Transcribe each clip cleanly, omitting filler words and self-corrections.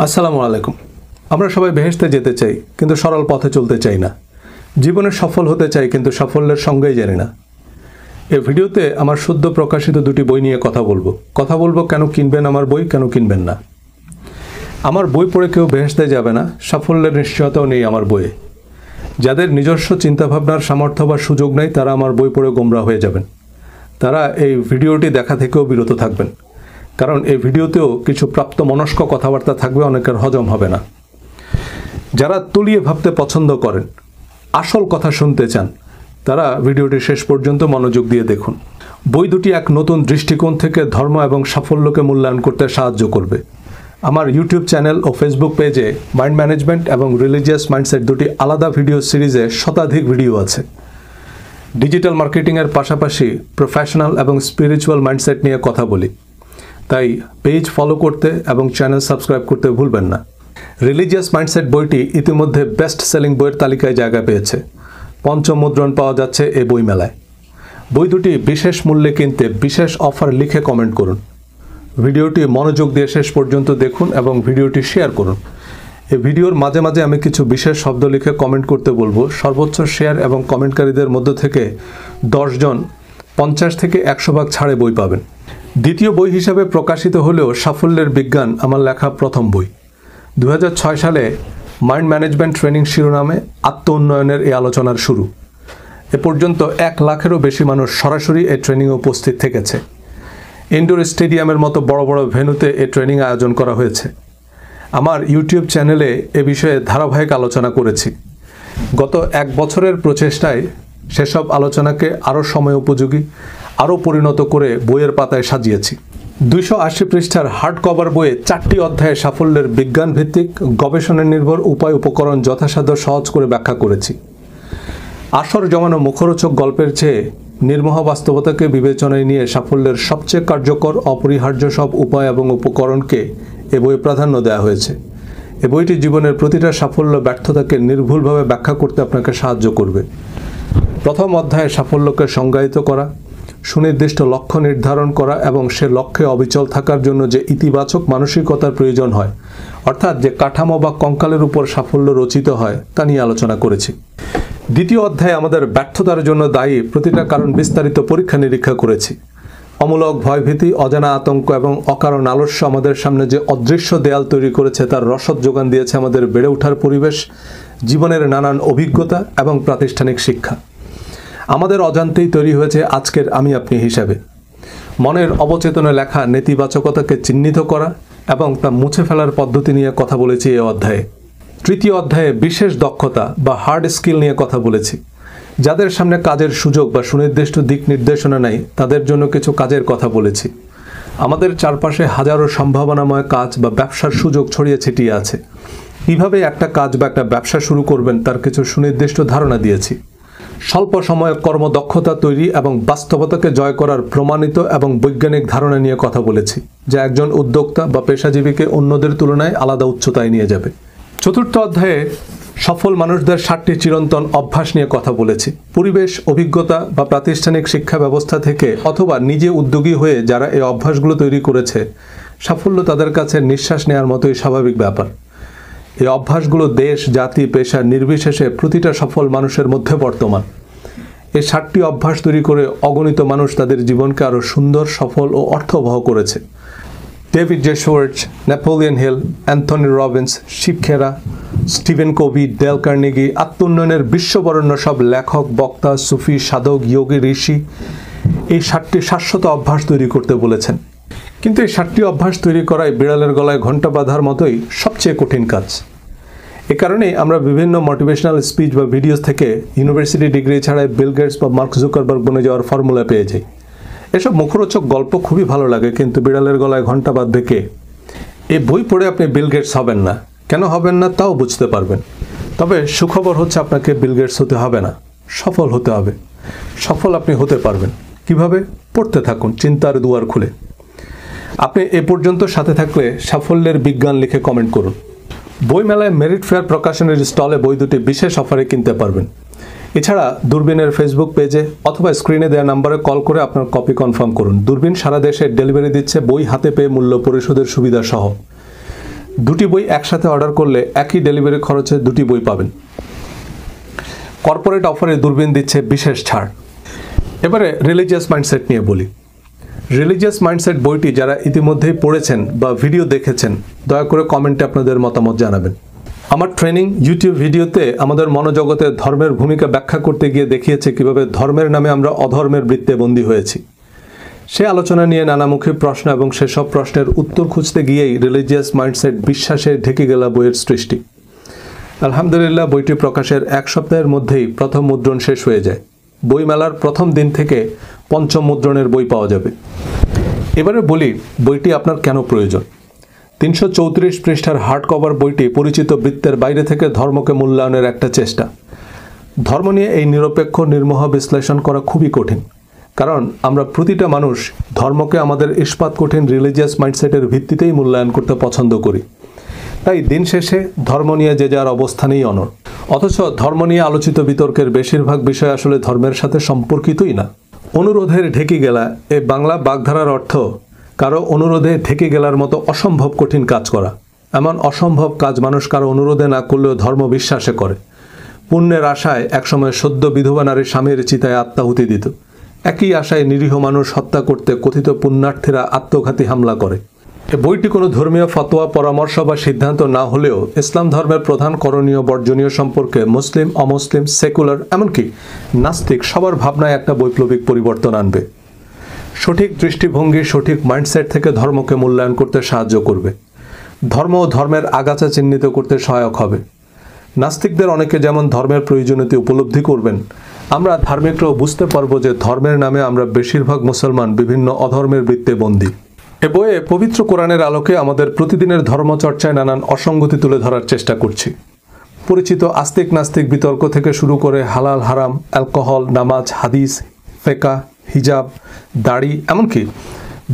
আসসালামু আলাইকুম। আমরা সবাই বেহেশতে যেতে চাই কিন্তু সরল পথে চলতে চাই না। জীবনে সফল হতে চাই কিন্তু সাফল্যের সঙ্গেই জানি না। এই ভিডিওতে আমার সদ্য প্রকাশিত দুটি বই নিয়ে কথা বলবো কেন কিনবেন আমার বই, কেন কিনবেন না। আমার বই পড়ে কেউ বেহেশতে যাবে না, সাফল্যের নিশ্চয়তাও নেই আমার বইয়ে। যাদের নিজস্ব চিন্তাভাবনার সামর্থ্য বা সুযোগ নেই তারা আমার বই পড়ে গোমরা হয়ে যাবেন। তারা এই ভিডিওটি দেখা থেকেও বিরত থাকবেন, কারণ এই ভিডিওতেও কিছু প্রাপ্তমনস্ক কথাবার্তা থাকবে, অনেকের হজম হবে না। যারা তলিয়ে ভাবতে পছন্দ করেন, আসল কথা শুনতে চান, তারা ভিডিওটি শেষ পর্যন্ত মনোযোগ দিয়ে দেখুন। বই দুটি এক নতুন দৃষ্টিকোণ থেকে ধর্ম এবং সাফল্যকে মূল্যায়ন করতে সাহায্য করবে। আমার ইউটিউব চ্যানেল ও ফেসবুক পেজে মাইন্ড ম্যানেজমেন্ট এবং রিলিজিয়াস মাইন্ডসেট দুটি আলাদা ভিডিও সিরিজে শতাধিক ভিডিও আছে। ডিজিটাল মার্কেটিংয়ের পাশাপাশি প্রফেশনাল এবং স্পিরিচুয়াল মাইন্ডসেট নিয়ে কথা বলি, তাই পেজ ফলো করতে এবং চ্যানেল সাবস্ক্রাইব করতে ভুলবেন না। রিলিজিয়াস মাইন্ডসেট বইটি ইতিমধ্যে বেস্ট সেলিং বইয়ের তালিকায় জায়গা পেয়েছে। পঞ্চম মুদ্রণ পাওয়া যাচ্ছে এই বই মেলায়। বই দুটি বিশেষ মূল্যে কিনতে বিশেষ অফার লিখে কমেন্ট করুন। ভিডিওটি মনোযোগ দিয়ে শেষ পর্যন্ত দেখুন এবং ভিডিওটি শেয়ার করুন। এই ভিডিওর মাঝে মাঝে আমি কিছু বিশেষ শব্দ লিখে কমেন্ট করতে বলবো। সর্বোচ্চ শেয়ার এবং কমেন্টকারীদের মধ্য থেকে 10 জন 50 থেকে 100 ভাগ ছাড়ে বই পাবেন। দ্বিতীয় বই হিসাবে প্রকাশিত হলেও সাফল্যের বিজ্ঞান আমার লেখা প্রথম বই। 2006 সালে মাইন্ড ম্যানেজমেন্ট ট্রেনিং শিরোনামে আত্ম উন্নয়নের এই আলোচনার শুরু। এ পর্যন্ত 1 লাখেরও বেশি মানুষ সরাসরি এই ট্রেনিংয়ে উপস্থিত থেকেছে। ইনডোর স্টেডিয়ামের মতো বড় বড় ভেন্যুতে এই ট্রেনিং আয়োজন করা হয়েছে। আমার ইউটিউব চ্যানেলে এ বিষয়ে ধারাবাহিক আলোচনা করেছি। গত 1 বছরের প্রচেষ্টায় সেসব আলোচনাকে আরও সময় উপযোগী, আরও পরিণত করে বইয়ের পাতায় সাজিয়েছি। 280 পৃষ্ঠার হার্ড কভার বইয়ে 4টি অধ্যায়ে সাফল্যের বিজ্ঞান ভিত্তিক গবেষণা নির্ভর উপায় উপকরণ যথাসাধ্য সহজ করে ব্যাখ্যা করেছি। আসর জমানো মুখরোচক গল্পের চেয়ে নির্মোহ বাস্তবতাকে বিবেচনায় নিয়ে সাফল্যের সবচেয়ে কার্যকর অপরিহার্য সব উপায় এবং উপকরণকে এ বইয়ে প্রাধান্য দেওয়া হয়েছে। এ বইটি জীবনের প্রতিটা সাফল্য ব্যর্থতাকে নির্ভুলভাবে ব্যাখ্যা করতে আপনাকে সাহায্য করবে। প্রথম অধ্যায়ে সাফল্যকে সংজ্ঞায়িত করা, সুনির্দিষ্ট লক্ষ্য নির্ধারণ করা এবং সে লক্ষ্যে অবিচল থাকার জন্য যে ইতিবাচক মানসিকতার প্রয়োজন হয়, অর্থাৎ যে কাঠামো বা কঙ্কালের উপর সাফল্য রচিত হয়, তা নিয়ে আলোচনা করেছি। দ্বিতীয় অধ্যায়ে আমাদের ব্যর্থতার জন্য দায়ী প্রতিটা কারণ বিস্তারিত পরীক্ষা নিরীক্ষা করেছি। অমূলক ভয়ভীতি, অজানা আতঙ্ক এবং অকারণ আলস্য আমাদের সামনে যে অদৃশ্য দেয়াল তৈরি করেছে তার রসদ যোগান দিয়েছে আমাদের বেড়ে ওঠার পরিবেশ, জীবনের নানান অভিজ্ঞতা এবং প্রাতিষ্ঠানিক শিক্ষা। আমাদের অজান্তেই তৈরি হয়েছে আজকের আমি আপনি হিসাবে। মনের অবচেতনে লেখা নেতিবাচকতাকে চিহ্নিত করা এবং তা মুছে ফেলার পদ্ধতি নিয়ে কথা বলেছি এই অধ্যায়ে। তৃতীয় অধ্যায়ে বিশেষ দক্ষতা বা হার্ড স্কিল নিয়ে কথা বলেছি। যাদের সামনে কাজের সুযোগ বা সুনির্দিষ্ট দিক নির্দেশনা নেই তাদের জন্য কিছু কাজের কথা বলেছি। আমাদের চারপাশে হাজারো সম্ভাবনাময় কাজ বা ব্যবসার সুযোগ ছড়িয়ে ছিটিয়ে আছে। কীভাবে একটা কাজ বা একটা ব্যবসা শুরু করবেন তার কিছু সুনির্দিষ্ট ধারণা দিয়েছি। স্বল্প সময়ে কর্মদক্ষতা তৈরি এবং বাস্তবতাকে জয় করার প্রমাণিত এবং বৈজ্ঞানিক ধারণা নিয়ে কথা বলেছি, যা একজন উদ্যোক্তা বা পেশাজীবীকে অন্যদের তুলনায় আলাদা উচ্চতায় নিয়ে যাবে। চতুর্থ অধ্যায়ে সফল মানুষদের 7টি চিরন্তন অভ্যাস নিয়ে কথা বলেছি। পরিবেশ, অভিজ্ঞতা বা প্রাতিষ্ঠানিক শিক্ষা ব্যবস্থা থেকে অথবা নিজে উদ্যোগী হয়ে যারা এই অভ্যাসগুলো তৈরি করেছে, সাফল্য তাদের কাছে নিঃশ্বাস নেওয়ার মতোই স্বাভাবিক ব্যাপার। এই অভ্যাসগুলো দেশ, জাতি, পেশা নির্বিশেষে প্রতিটা সফল মানুষের মধ্যে বর্তমান। এই 7টি অভ্যাস তৈরি করে অগণিত মানুষ তাদের জীবনকে আরও সুন্দর, সফল ও অর্থবহ করেছে। David J Schwartz, Napoleon Hill, Anthony Robbins, Shiv Khera, Stephen Covey, Dale Carnegie, আত্মোন্নয়নের বিশ্ববরেণ্য সব লেখক, বক্তা, সুফি, সাধক, যোগী, ঋষি এই 7টি শাশ্বত অভ্যাস তৈরি করতে বলেছেন। কিন্তু এই 7টি অভ্যাস তৈরি করাই বিড়ালের গলায় ঘণ্টা বাঁধার মতোই সবচেয়ে কঠিন কাজ। এ কারণেই আমরা বিভিন্ন মোটিভেশনাল স্পিচ বা ভিডিওস থেকে ইউনিভার্সিটি ডিগ্রি ছাড়াই বিল গেটস বা মার্ক জুকারবার্গ বনে যাওয়ার ফর্মুলা পেয়ে যাই। এসব মুখরোচক গল্প খুবই ভালো লাগে, কিন্তু বিড়ালের গলায় ঘণ্টা বাঁধবে কে? এই বই পড়ে আপনি বিল গেটস হবেন না। কেন হবেন না তাও বুঝতে পারবেন। তবে সুখবর হচ্ছে আপনাকে বিল গেটস হতে হবে না, সফল হতে হবে। সফল আপনি হতে পারবেন। কিভাবে? পড়তে থাকুন চিন্তার দুয়ার খুলে। আপনি এ পর্যন্ত সাথে থাকলে সাফল্যের বিজ্ঞান লিখে কমেন্ট করুন। বইমেলায় মেরিট ফেয়ার প্রকাশনের স্টলে বই দুটি বিশেষ অফারে কিনতে পারবেন। এছাড়া দূরবীনের ফেসবুক পেজে অথবা স্ক্রিনে দেওয়া নাম্বারে কল করে আপনার কপি কনফার্ম করুন। দূরবীন সারা দেশে ডেলিভারি দিচ্ছে বই হাতে পেয়ে মূল্য পরিশোধের সুবিধা সহ। দুটি বই একসাথে অর্ডার করলে একই ডেলিভারি খরচে দুটি বই পাবেন। কর্পোরেট অফারে দূরবীন দিচ্ছে বিশেষ ছাড়। এবারে রিলিজিয়াস মাইন্ডসেট নিয়ে বলি। রিলিজিয়াস মাইন্ডসেট বইটি যারা ইতিমধ্যেই পড়েছেন বা ভিডিও দেখেছেন, দয়া করে কমেন্টে আপনাদের মতামত জানাবেন। আমার ট্রেনিং ইউটিউব ভিডিওতে আমাদের মনোজগতে ধর্মের ভূমিকা ব্যাখ্যা করতে গিয়ে দেখিয়েছে কিভাবে ধর্মের নামে আমরা অধর্মের বৃত্তে বন্দী হয়েছি। সে আলোচনা নিয়ে নানামুখী প্রশ্ন এবং সেসব প্রশ্নের উত্তর খুঁজতে গিয়েই রিলিজিয়াস মাইন্ডসেট বিশ্বাসে ঢেকে গেলা বইয়ের সৃষ্টি। আলহামদুলিল্লাহ, বইটি প্রকাশের 1 সপ্তাহের মধ্যেই প্রথম মুদ্রণ শেষ হয়ে যায়। বইমেলার প্রথম দিন থেকে পঞ্চম মুদ্রণের বই পাওয়া যাবে। এবারে বলি বইটি আপনার কেন প্রয়োজন। 334 পৃষ্ঠার হার্ড কভার বইটি পরিচিত বৃত্তের বাইরে থেকে ধর্মকে মূল্যায়নের একটা চেষ্টা। ধর্ম নিয়ে এই নিরপেক্ষ নির্মোহ বিশ্লেষণ করা খুবই কঠিন, কারণ আমরা প্রতিটা মানুষ ধর্মকে আমাদের ইস্পাত কঠিন রিলিজিয়াস মাইন্ডসেটের ভিত্তিতেই মূল্যায়ন করতে পছন্দ করি। তাই দিন শেষে ধর্ম নিয়ে যে যার অবস্থানেই অনড়। অথচ ধর্ম নিয়ে আলোচিত বিতর্কের বেশিরভাগ বিষয় আসলে ধর্মের সাথে সম্পর্কিতই না। অনুরোধের ঢেকে গেলা, এই বাংলা বাগধারার অর্থ কারো অনুরোধে ঢেকে গেলার মতো অসম্ভব কঠিন কাজ করা। এমন অসম্ভব কাজ মানুষ কারো অনুরোধে না করলেও ধর্ম বিশ্বাসে করে। পুণ্যের আশায় একসময় সদ্য বিধবা নারী স্বামীর চিতায় আত্মাহুতি দিত। একই আশায় নিরীহ মানুষ হত্যা করতে কথিত পুণ্যার্থীরা আত্মঘাতী হামলা করে। এ বইটি কোনো ধর্মীয় ফতোয়া, পরামর্শ বা সিদ্ধান্ত না হলেও ইসলাম ধর্মের প্রধান করণীয় বর্জনীয় সম্পর্কে মুসলিম, অমুসলিম, সেকুলার, এমনকি নাস্তিক সবার ভাবনায় একটা বৈপ্লবিক পরিবর্তন আনবে। সঠিক দৃষ্টিভঙ্গি, সঠিক মাইন্ডসেট থেকে ধর্মকে মূল্যায়ন করতে সাহায্য করবে। ধর্ম ও ধর্মের আগাছা চিহ্নিত করতে সহায়ক হবে। নাস্তিকদের অনেকে যেমন ধর্মের প্রয়োজনীয়তা উপলব্ধি করবেন, আমরা ধার্মিকরাও বুঝতে পারবো যে ধর্মের নামে আমরা বেশিরভাগ মুসলমান বিভিন্ন অধর্মের বৃত্তে বন্দী। এ বইয়ে পবিত্র কোরআনের আলোকে আমাদের প্রতিদিনের ধর্মচর্চায় নানান অসঙ্গতি তুলে ধরার চেষ্টা করছি। পরিচিত আস্তিক নাস্তিক বিতর্ক থেকে শুরু করে হালাল হারাম, অ্যালকোহল, নামাজ, হাদিস, ফেকা, হিজাব, দাড়ি, এমনকি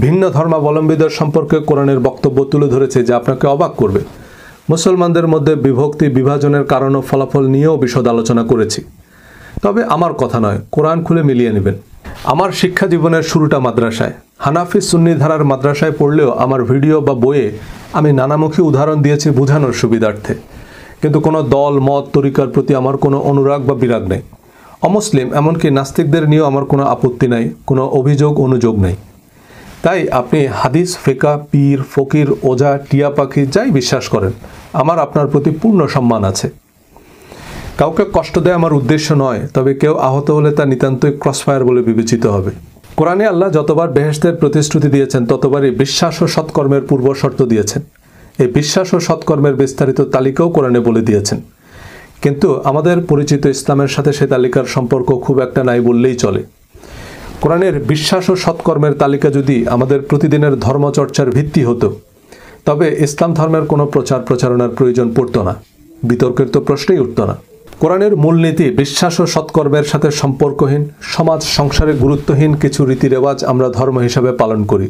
ভিন্ন ধর্মাবলম্বীদের সম্পর্কে কোরআনের বক্তব্য তুলে ধরেছে যা আপনাকে অবাক করবে। মুসলমানদের মধ্যে বিভক্তি, বিভাজনের কারণ ও ফলাফল নিয়েও বিশদ আলোচনা করেছি। তবে আমার কথা নয়, কোরআন খুলে মিলিয়ে নেবেন। আমার শিক্ষা জীবনের শুরুটা মাদ্রাসায়। হানাফি সুন্নি ধারার মাদ্রাসায় পড়লেও আমার ভিডিও বা বইয়ে আমি নানামুখী উদাহরণ দিয়েছি বোঝানোর সুবিধার্থে। কিন্তু কোনো দল, মত, তরিকার প্রতি আমার কোনো অনুরাগ বা বিরাগ নেই। অমুসলিম, এমনকি নাস্তিকদের নিয়েও আমার কোনো আপত্তি নাই, কোনো অভিযোগ অনুযোগ নেই। তাই আপনি হাদিস, ফিকা, পীর, ফকির, ওঝা, টিয়া পাখি যাই বিশ্বাস করেন, আমার আপনার প্রতি পূর্ণ সম্মান আছে। কাউকে কষ্ট দেয় আমার উদ্দেশ্য নয়, তবে কেউ আহত হলে তা নিতান্তই ক্রসফায়ার বলে বিবেচিত হবে। কোরআনে আল্লাহ যতবার বেহেশতের প্রতিশ্রুতি দিয়েছেন ততবারই বিশ্বাস ও সৎকর্মের পূর্ব শর্ত দিয়েছেন। এই বিশ্বাস ও সৎকর্মের বিস্তারিত তালিকাও কোরআনে বলে দিয়েছেন। কিন্তু আমাদের পরিচিত ইসলামের সাথে সে তালিকার সম্পর্ক খুব একটা নাই বললেই চলে। কোরআনের বিশ্বাস ও সৎকর্মের তালিকা যদি আমাদের প্রতিদিনের ধর্মচর্চার ভিত্তি হতো, তবে ইসলাম ধর্মের কোনো প্রচার প্রচারণার প্রয়োজন পড়তো না, বিতর্কের তো প্রশ্নই উঠত না। কোরআনের মূলনীতি বিশ্বাস ও সৎকর্মের সাথে সম্পর্কহীন, সমাজ সংসারে গুরুত্বহীন কিছু রীতিরেওয়াজ আমরা ধর্ম হিসাবে পালন করি।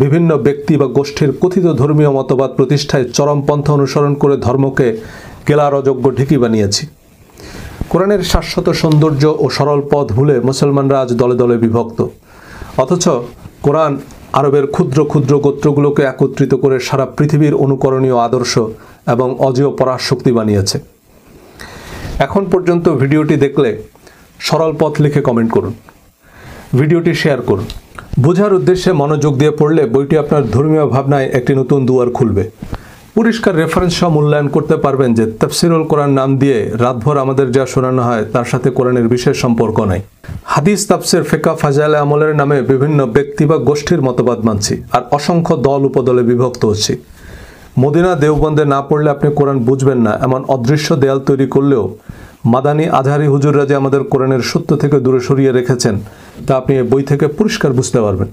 বিভিন্ন ব্যক্তি বা গোষ্ঠীর কথিত ধর্মীয় মতবাদ প্রতিষ্ঠায় চরমপন্থা অনুসরণ করে ধর্মকে গেলার অযোগ্য ঢেকি বানিয়েছি। কোরআনের শাশ্বত সৌন্দর্য ও সরল পথ ভুলে মুসলমানরা আজ দলে দলে বিভক্ত। অথচ কোরআন আরবের ক্ষুদ্র ক্ষুদ্র গোত্রগুলোকে একত্রিত করে সারা পৃথিবীর অনুকরণীয় আদর্শ এবং অজেয় পরাশক্তি বানিয়েছে। এখন পর্যন্ত ভিডিওটি দেখলে সরল পথ লিখে কমেন্ট করুন, ভিডিওটি শেয়ার করুন। বোঝার উদ্দেশ্যে মনোযোগ দিয়ে পড়লে বইটি আপনার ধর্মীয় ভাবনায় একটি নতুন দুয়ার খুলবে। পরিষ্কার রেফারেন্স সহ মূল্যায়ন করতে পারবেন যে তাফসিরুল কোরআন নাম দিয়ে রাতভর আমাদের যা শোনানো হয় তার সাথে কোরআনের বিশেষ সম্পর্ক নাই। হাদিস, তাফসির, ফিকহ, ফাজাইলে আমলের নামে বিভিন্ন ব্যক্তি বা গোষ্ঠীর মতবাদ মানছি আর অসংখ্য দল উপদলে বিভক্ত হচ্ছি। মদিনা দেওবন্দে না পড়লে আপনি কোরআন বুঝবেন না এমন অদৃশ্য দেয়াল তৈরি করলেও মাদানী, আজহারি হুজুররা যে আমাদের কোরআনের সত্য থেকে দূরে সরিয়ে রেখেছেন তা আপনি এই বই থেকে পরিষ্কার বুঝতে পারবেন।